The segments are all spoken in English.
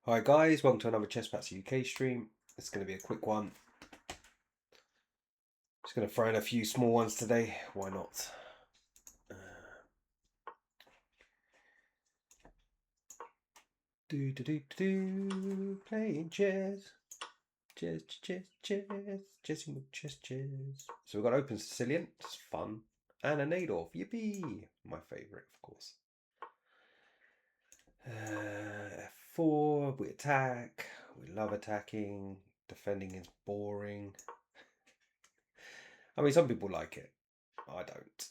Hi guys, welcome to another Chessbats UK stream. It's going to be a quick one. Just going to throw in a few small ones today. Why not? Playing chess. Chessing with chess. So we've got Open Sicilian, it's fun. And a Nadorf, yippee! My favourite, of course. F4, we attack. We love attacking. Defending is boring. I mean, some people like it. I don't.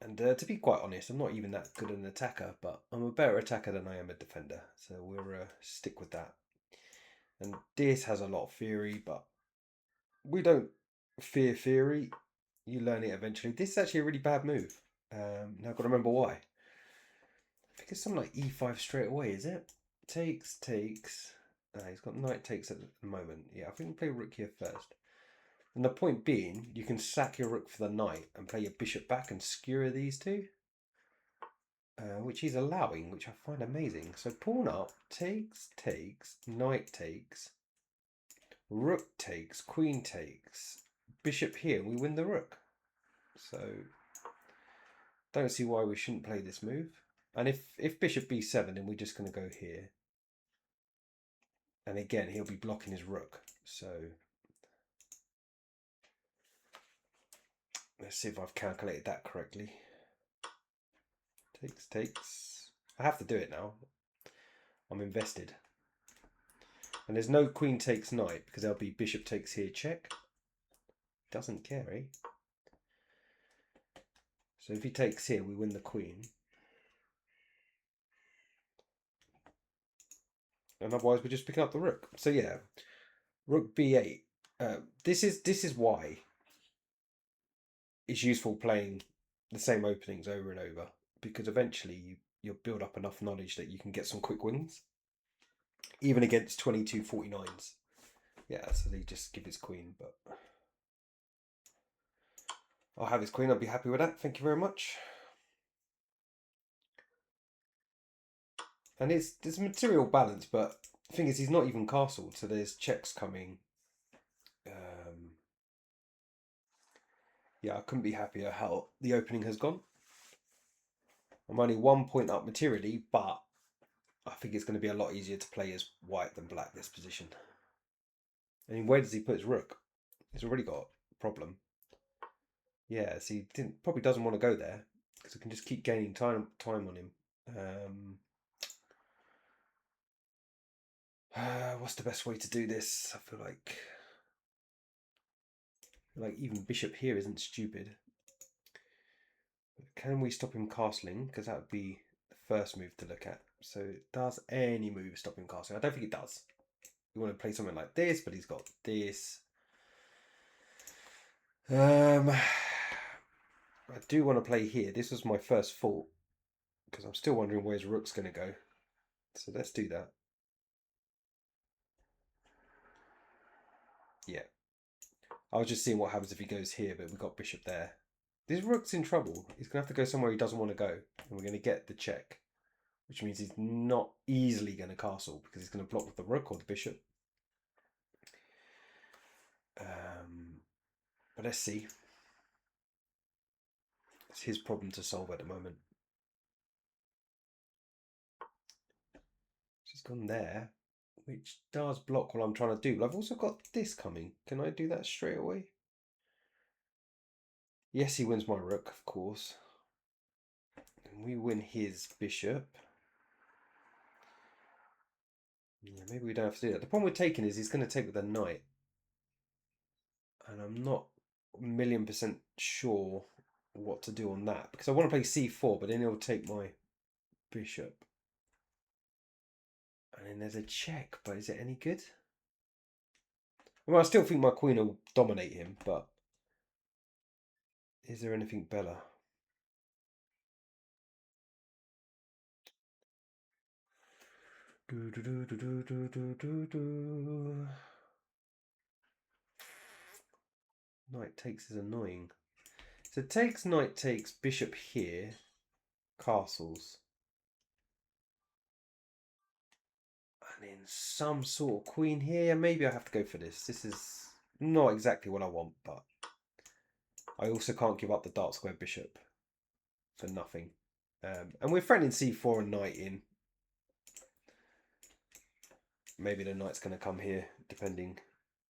And to be quite honest, I'm not even that good an attacker, but I'm a better attacker than I am a defender. So we'll stick with that. And this has a lot of theory, but we don't fear theory. You learn it eventually. This is actually a really bad move. Now I've got to remember why. I think it's something like e5 straight away, is it? Takes. He's got knight takes at the moment. Yeah, I think we play rook here first. And the point being, you can sack your rook for the knight and play your bishop back and skewer these two. Which he's allowing, which I find amazing. So pawn up, takes, knight takes, rook takes, queen takes, bishop here, we win the rook. So don't see why we shouldn't play this move. And if bishop b7, then we're just going to go here. And again, he'll be blocking his rook. So let's see if I've calculated that correctly. Takes. I have to do it now. I'm invested. And there's no queen takes knight because there'll be bishop takes here, check. Doesn't care, eh? So if he takes here, we win the queen. And otherwise we're just picking up the rook. So yeah, rook b8. This is why it's useful playing the same openings over and over, because eventually you'll build up enough knowledge that you can get some quick wins, even against 2249s. Yeah, so they just give his queen, but I'll have his queen. I'll be happy with that. Thank you very much. And there's material balance, but the thing is, he's not even castled, so there's checks coming. Yeah, I couldn't be happier how the opening has gone. I'm only 1 point up materially, but I think it's going to be a lot easier to play as white than black this position. I mean, where does he put his rook? He's already got a problem. Yeah, so he probably doesn't want to go there because he can just keep gaining time on him. What's the best way to do this? I feel like even bishop here isn't stupid. Can we stop him castling? Because that would be the first move to look at. So does any move stop him castling? I don't think it does. You want to play something like this, but he's got this. I do want to play here. This was my first thought because I'm still wondering where his rook's going to go. So let's do that. Yeah. I was just seeing what happens if he goes here, but we've got bishop there. This rook's in trouble. He's going to have to go somewhere he doesn't want to go. And we're going to get the check, which means he's not easily going to castle because he's going to block with the rook or the bishop. But let's see. It's his problem to solve at the moment. She's gone there, which does block what I'm trying to do. But I've also got this coming. Can I do that straight away? Yes, he wins my rook, of course. And we win his bishop. Yeah, maybe we don't have to do that. The problem with taking is he's going to take with a knight. And I'm not 1,000,000% sure what to do on that. Because I want to play c4, but then he'll take my bishop. And then there's a check, but is it any good? Well, I still think my queen will dominate him, but is there anything better? Knight takes is annoying. So takes, knight takes, bishop here, castles. planning some sort of queen here. Maybe I have to go for this. This is not exactly what I want, but I also can't give up the dark square bishop for nothing. And we're threatening c4 and knight in. Maybe the knight's going to come here, depending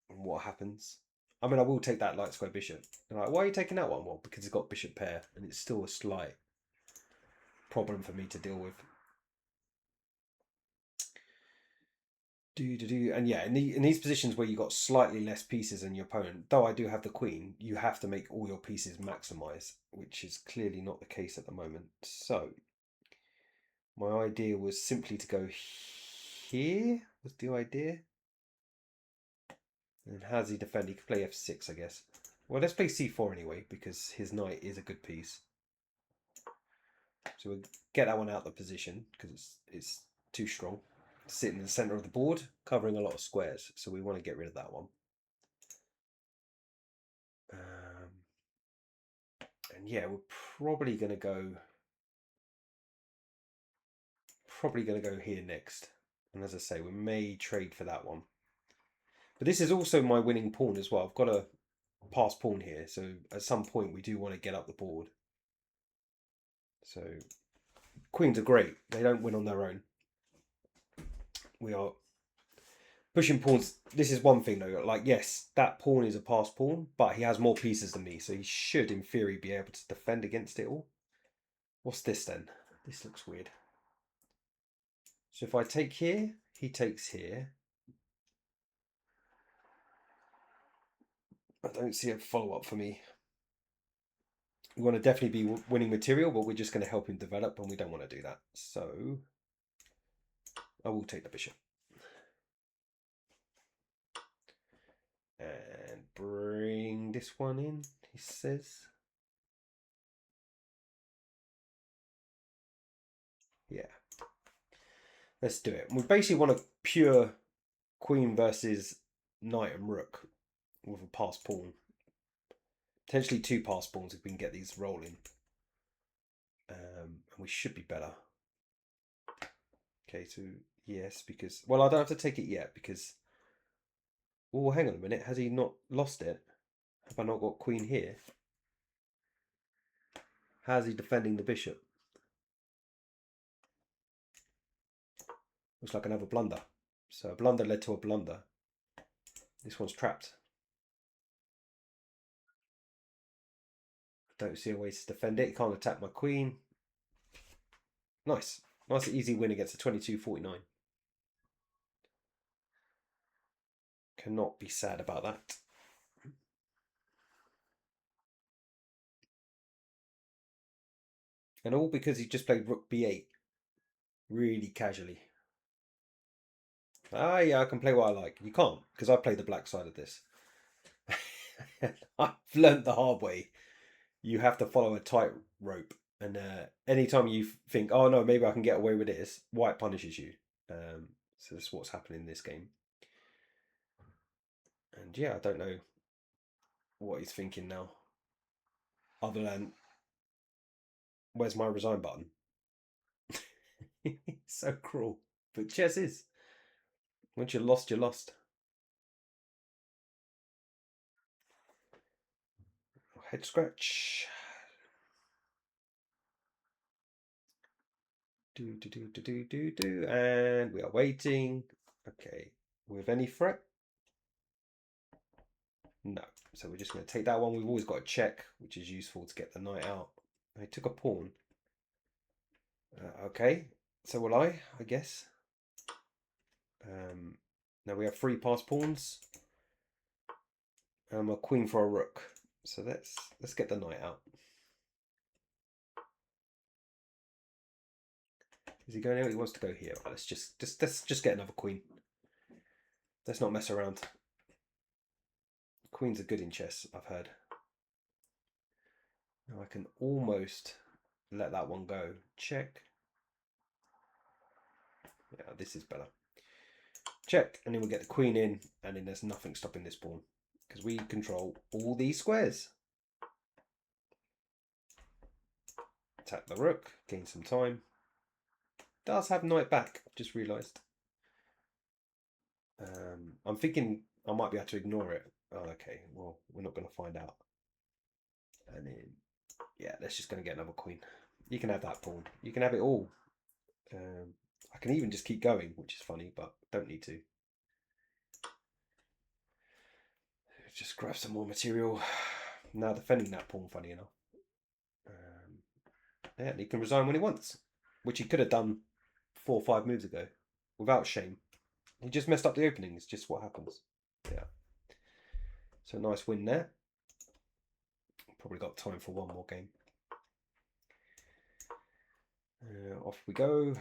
on what happens. I mean, I will take that light square bishop. They're like, why are you taking that one? Well, because it's got bishop pair, and it's still a slight problem for me to deal with. And yeah, in these positions where you've got slightly less pieces than your opponent, though I do have the queen, you have to make all your pieces maximize, which is clearly not the case at the moment. So my idea was simply to go here, was the idea. And how does he defend? He could play f6, I guess. Well, let's play c4 anyway, because his knight is a good piece. So we'll get that one out of the position, because it's too strong. Sitting in the center of the board, covering a lot of squares, so we want to get rid of that one. And yeah, we're probably going to go here next. And as I say, we may trade for that one. But this is also my winning pawn as well. I've got a pass pawn here, so at some point we do want to get up the board. So queens are great. They don't win on their own. We are pushing pawns. This is one thing though. Like, yes, that pawn is a pass pawn, but he has more pieces than me, so he should, in theory, be able to defend against it all. What's this then? This looks weird. So if I take here, he takes here. I don't see a follow-up for me. We want to definitely be winning material, but we're just going to help him develop, and we don't want to do that. So I will take the bishop. And bring this one in, he says. Yeah. Let's do it. We basically want a pure queen versus knight and rook with a pass pawn. Potentially two pass pawns if we can get these rolling. And we should be better. Okay, so yes, because... Well, I don't have to take it yet because... Oh, hang on a minute. Has he not lost it? Have I not got queen here? How's he defending the bishop? Looks like another blunder. So a blunder led to a blunder. This one's trapped. Don't see a way to defend it. He can't attack my queen. Nice. Nice easy win against a 22-49. Cannot be sad about that. And all because he just played rook b8 really casually. Ah, yeah, I can play what I like. You can't, because I play the black side of this. I've learnt the hard way. You have to follow a tight rope. And anytime you think, oh no, maybe I can get away with this, white punishes you. So that's what's happening in this game. And yeah, I don't know what he's thinking now. Other than, where's my resign button? So cruel. But chess is. Once you're lost, you're lost. Head scratch. And we are waiting. Okay. With any threat? No. So we're just going to take that one. We've always got a check, which is useful to get the knight out. I took a pawn. Okay. So will I guess. Now we have 3 pass pawns. A queen for a rook. So let's get the knight out. Is he going out? He wants to go here. Let's just get another queen. Let's not mess around. Queens are good in chess, I've heard. Now I can almost let that one go. Check. Yeah, this is better. Check, and then we'll get the queen in, and then there's nothing stopping this pawn because we control all these squares. Attack the rook, gain some time. Does have knight back, just realised. I'm thinking I might be able to ignore it. Oh, okay, well, we're not going to find out. And then, yeah, that's just going to get another queen. You can have that pawn. You can have it all. I can even just keep going, which is funny, but don't need to. Just grab some more material. Now defending that pawn, funny enough. Yeah, and he can resign when he wants, which he could have done 4 or 5 moves ago without shame. He just messed up the opening. It's just what happens. Yeah. So nice win there. Probably got time for one more game. Off we go.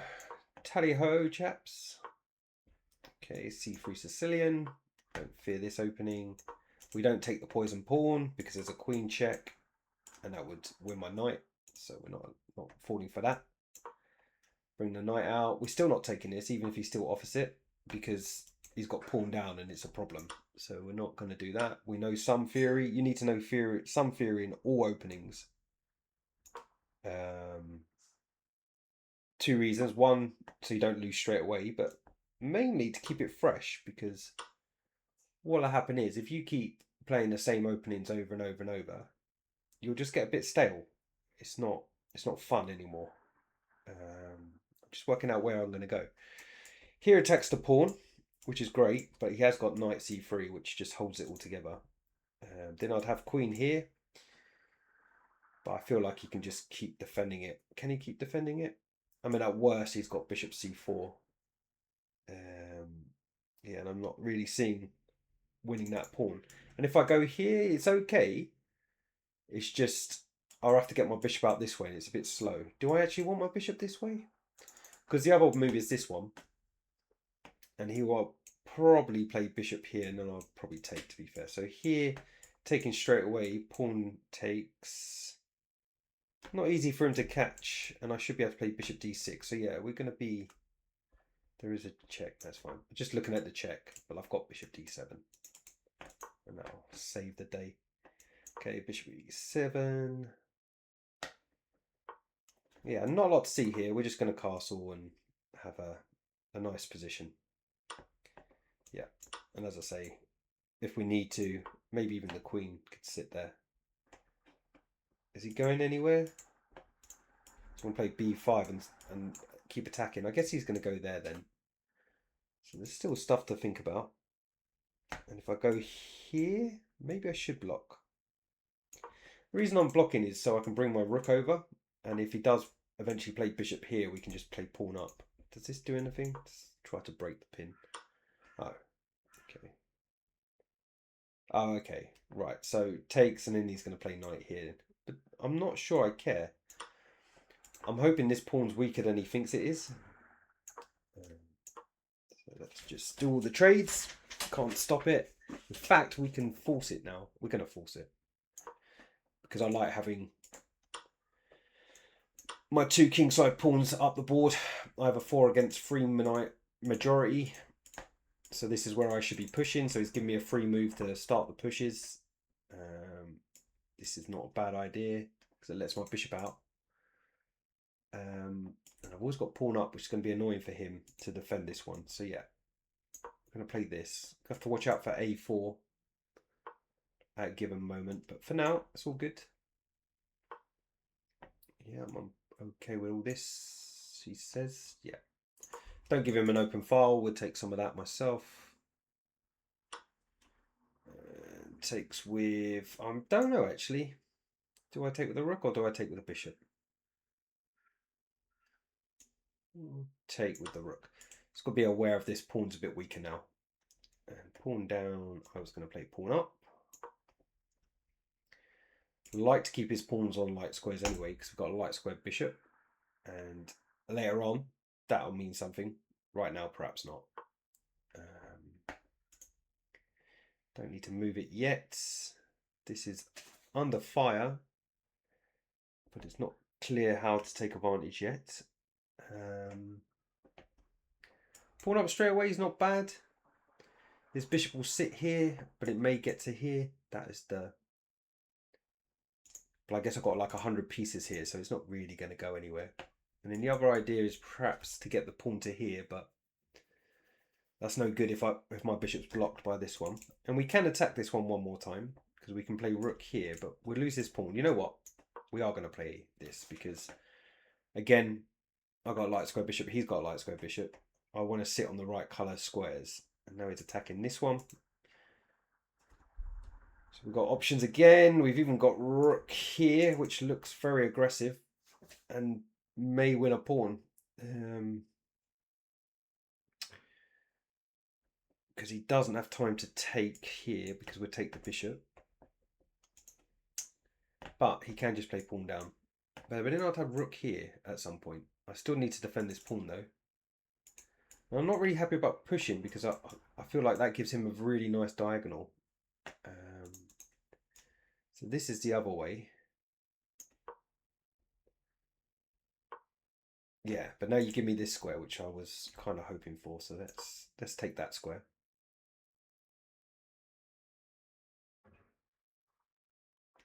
Tally ho, chaps. Okay, c3 Sicilian. Don't fear this opening. We don't take the poison pawn because there's a queen check, and that would win my knight. So we're not falling for that. Bring the knight out. We're still not taking this, even if he still offers it, because he's got pawn down and it's a problem. So we're not going to do that. We know some theory. You need to know some theory in all openings. 2 reasons. One, so you don't lose straight away, but mainly to keep it fresh, because what'll happen is if you keep playing the same openings over and over and over, you'll just get a bit stale. It's not fun anymore. I'm just working out where I'm going to go. Here attacks the pawn, which is great, but he has got knight c3, which just holds it all together. Then I'd have queen here, but I feel like he can just keep defending it. Can he keep defending it? I mean, at worst, he's got bishop c4. Yeah, and I'm not really seeing winning that pawn. And if I go here, it's okay. It's just I'll have to get my bishop out this way, and it's a bit slow. Do I actually want my bishop this way? Because the other move is this one, and he will probably play bishop here, and then I'll probably take, to be fair. So here, taking straight away, pawn takes. Not easy for him to catch, and I should be able to play bishop d6. So yeah, we're going to be... There is a check, that's fine. Just looking at the check, but I've got bishop d7. And that'll save the day. Okay, bishop e7. Yeah, not a lot to see here. We're just going to castle and have a nice position. Yeah, and as I say, if we need to, maybe even the queen could sit there. Is he going anywhere? So I'm going to play b5 and keep attacking. I guess he's going to go there then. So there's still stuff to think about. And if I go here, maybe I should block. The reason I'm blocking is so I can bring my rook over. And if he does eventually play bishop here, we can just play pawn up. Does this do anything? Let's try to break the pin. Oh, okay. Oh, okay. Right, so takes and then he's going to play knight here. But I'm not sure I care. I'm hoping this pawn's weaker than he thinks it is. So let's just do all the trades. Can't stop it. In fact, we can force it now. We're going to force it. Because I like having my 2 kingside pawns up the board. I have a 4 against 3 majority. So this is where I should be pushing. So he's giving me a free move to start the pushes. This is not a bad idea because it lets my bishop out. And I've always got pawn up, which is going to be annoying for him to defend this one. So yeah, I'm going to play this. I have to watch out for a4 at a given moment. But for now, it's all good. Yeah, I'm okay with all this, he says. Yeah. Don't give him an open file. We'll take some of that myself. Takes with... I don't know, actually. Do I take with a rook or do I take with a bishop? Take with the rook. It's got to be aware of this. Pawn's a bit weaker now. And pawn down. I was going to play pawn up. Like to keep his pawns on light squares anyway because we've got a light square bishop. And later on, that'll mean something. Right now, perhaps not. Don't need to move it yet. This is under fire, but it's not clear how to take advantage yet. Pawn up straight away is not bad. This bishop will sit here, but it may get to here. That is the... But I guess I've got like 100 pieces here, so it's not really going to go anywhere. And then the other idea is perhaps to get the pawn to here, but That's no good if my bishop's blocked by this one. And we can attack this one more time because we can play rook here, but we'll lose this pawn. You know what? We are going to play this because, again, I got a light square bishop. He's got a light square bishop. I want to sit on the right colour squares. And now he's attacking this one. So we've got options again. We've even got rook here, which looks very aggressive and may win a pawn. Because he doesn't have time to take here because we'll take the bishop. But he can just play pawn down. But we didn't have to have rook here at some point. I still need to defend this pawn though. And I'm not really happy about pushing because I feel like that gives him a really nice diagonal. So this is the other way. Yeah, but now you give me this square, which I was kind of hoping for. So let's take that square.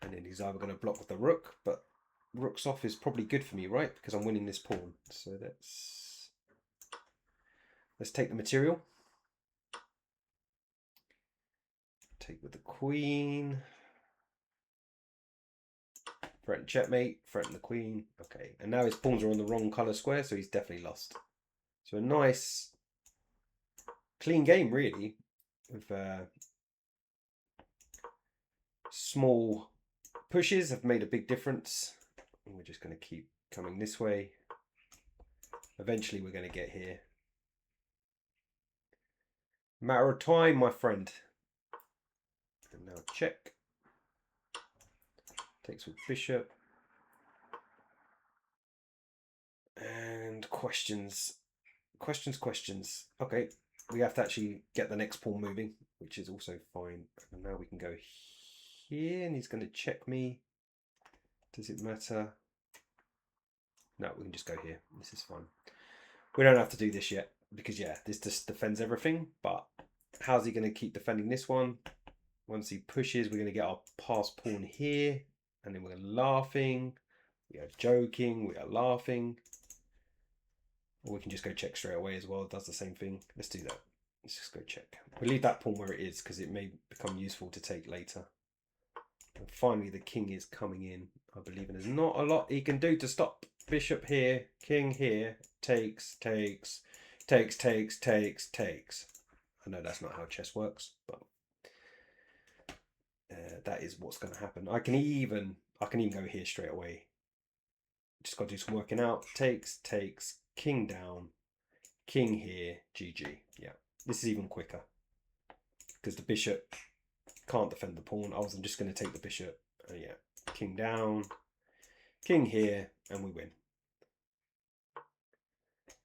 And then he's either going to block with the rook, but rook's off is probably good for me, right? Because I'm winning this pawn. So let's take the material. Take with the queen. Threaten checkmate, threaten the queen. Okay, and now his pawns are on the wrong colour square, so he's definitely lost. So a nice, clean game, really, with small pushes have made a big difference. And we're just going to keep coming this way. Eventually, we're going to get here. Matter of time, my friend. And now check. Takes with bishop. And questions. Questions. Okay, we have to actually get the next pawn moving, which is also fine. And now we can go here, and he's going to check me. Does it matter? No, we can just go here. This is fine. We don't have to do this yet, because yeah, this just defends everything. But how's he going to keep defending this one? Once he pushes, we're going to get our pass pawn here, and then we're laughing. We are joking. We are laughing. Or we can just go check straight away as well. It does the same thing. Let's do that. Let's just go check. We'll leave that pawn where it is because it may become useful to take later. And finally, the king is coming in. I believe there's not a lot he can do to stop. Bishop here, king here, takes. I know that's not how chess works, but that is what's going to happen. I can even go here straight away. Just got to do some working out. Takes, king down, king here, GG. Yeah, this is even quicker because the bishop can't defend the pawn. I wasn't just going to take the bishop. Yeah, king down, king here, and we win.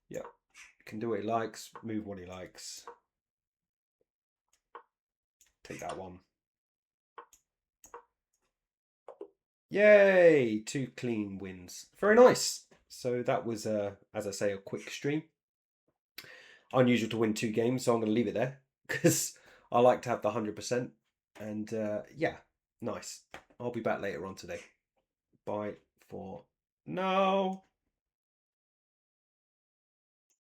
Yeah, can do what he likes, move what he likes. Take that one. Yay! 2 clean wins. Very nice. So that was, as I say, a quick stream. Unusual to win 2 games, so I'm going to leave it there because I like to have the 100%. And yeah, nice. I'll be back later on today. Bye for now.